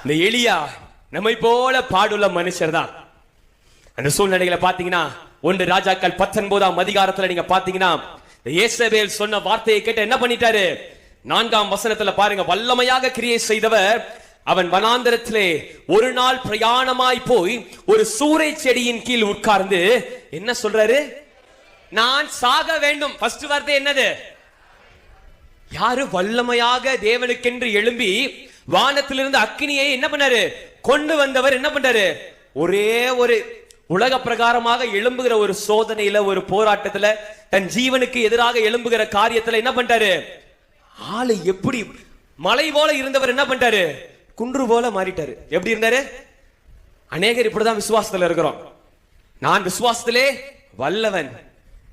இந்த எலியா நம்மை போல பாடுள்ள மனுஷர் தான். அந்த சூழ்நிலைகளை பாத்தீங்கன்னா 1 ராஜாக்கள் 19ஆம் அதிகாரத்துல நீங்க பாத்தீங்கன்னா யேசபேல் சொன்ன வார்த்தையை கேட்டு என்ன பண்ணிட்டாரு? 4ஆம் வசனத்துல பாருங்க, வல்லமையாக கிரியை செய்தவர் அவன் வனாந்தரத்திலே ஒரு நாள் பிரயாணமாய் போய் ஒரு சூரை செடியின் கீழ் உட்கார்ந்து என்ன சொல்றாரு? நான் சாக வேண்டும். ஃபர்ஸ்ட் வார்த்தை என்னது? யாரு? வல்லமையாக தேவனுக்கென்று எழும்பி வானத்திலிருந்து அக்கினியை என்ன பண்ணாரு? கொண்டு வந்தவர் என்ன பண்றாரு? ஒரே ஒரு உலக பிரகாரமாக எழும்புகிற ஒரு சோதனையில, ஒரு போராட்டத்துல, தன் ஜீவனுக்கு எதிராக எழும்புகிற காரியத்துல என்ன பண்றாரு? ஆளு எப்படி மலை போல இருந்தவர் என்ன பண்றாரு? குன்று போல மாறிட்டாரு. எப்படி இருந்தாரு? அநேகர் இப்படிதான் விசுவாசத்துல இருக்கிறோம். நான் விசுவாசத்திலே வல்லவன்,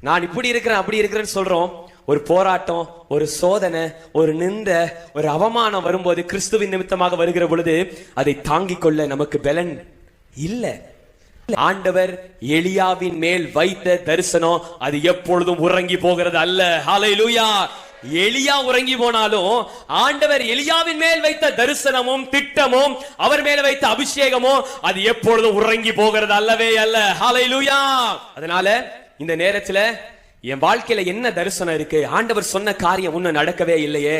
நான் இப்படி இருக்கிறேன் அப்படி இருக்கிறேன்னு சொல்றோம். ஒரு போராட்டம், ஒரு சோதனை, ஒரு நிந்த, ஒரு அவமானம் வரும்போது, கிறிஸ்துவின் நிமித்தமாக வருகிற பொழுது அதை தாங்கிக் கொள்ள நமக்கு பலன் இல்ல. ஆண்டவர் எலியாவின் மேல் வைத்த தரிசனம் அது எப்பொழுதும் உறங்கி போகிறது அல்ல. ஹல்லேலூயா. எலியா உறங்கி போனாலும் ஆண்டவர் எலியாவின் மேல் வைத்த தரிசனமும் திட்டமும் அவர் மேல வைத்த அபிஷேகமும் அது எப்பொழுதும் உறங்கி போகிறது அல்லவே அல்ல. ஹல்லேலூயா. அதனால இந்த நேரத்துல என் வாழ்க்கையில என்ன தரிசனம் இருக்கு? ஆண்டவர் சொன்ன காரியம் இன்னும் நடக்கவே இல்லையே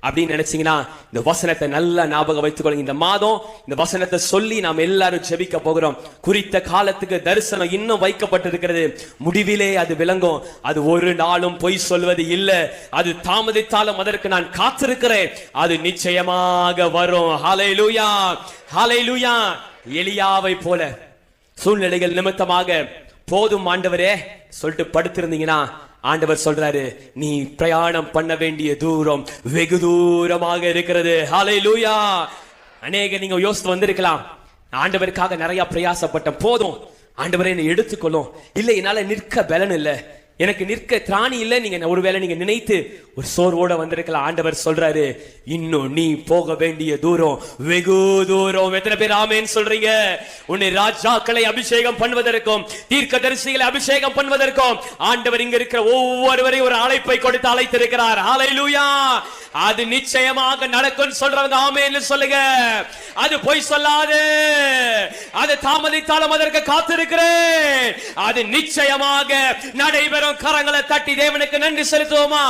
அப்படின்னு நினைச்சீங்கன்னா இந்த வசனத்தை நல்லா ஞாபகம் வைத்துக் கொள்ளுங்க. இந்த மாதம் இந்த வசனத்தை சொல்லி நாம் எல்லாரும் ஜெபிக்க போகிறோம். குறித்த காலத்துக்கு தரிசனம் இன்னும் வைக்கப்பட்டிருக்கிறது. முடிவிலே அது விளங்கும். அது ஒரு நாளும் பொய் சொல்வது இல்லை. அது தாமதித்தாலும் அதற்கு நான் காத்திருக்கிறேன். அது நிச்சயமாக வரும். ஹல்லேலூயா, ஹல்லேலூயா. எலியாவை போல சூழ்நிலைகள் நிமித்தமாக போதும் ஆண்டவரே சொல்லிட்டு படுத்திருந்தீங்கன்னா ஆண்டவர் சொல்றாரு, நீ பிரயாணம் பண்ண வேண்டிய தூரம் வெகு தூரமாக இருக்கிறது. ஹல்லேலூயா. அநேக நீங்க யோசித்து வந்திருக்கலாம், ஆண்டவருக்காக நிறைய பிரயாசப்பட்ட, போதும் ஆண்டவரை என்னை எடுத்துக்கொள்ளும், இல்லை என்னால நிற்க பலன் இல்லை, எனக்கு நிற்க திராணி இல்லை, நீங்க ஒருவேளை நீங்க நினைத்து ஒரு சோர்வோட வந்திருக்கலாம். ஆண்டவர் சொல்றாரு, இன்னும் நீ போக வேண்டிய தூரம் வெகு தூரம். எத்தனை பேர் ஆமென் சொல்றீங்க? உன்னை ராஜாக்களை அபிஷேகம் பண்ணுவதற்கும் தீர்க்கதரிசிகளை அபிஷேகம் பண்ணுவதற்கும் ஆண்டவர் இங்க இருக்கிற ஒவ்வொருவரையும் ஒரு அழைப்பை கொடுத்து அழைத்திருக்கிறார். ஹல்லேலூயா. அது நிச்சயமாக நடக்கும் சொல்றவங்க ஆமென் சொல்லுங்க. அது பொய் சொல்லாது. அது தாமதித்தாலும் அதற்கு காத்திருக்கிறேன். அது நிச்சயமாக நடைபெறும். கரங்களை தட்டி தேவனுக்கு நன்றி செலுத்துவோமா?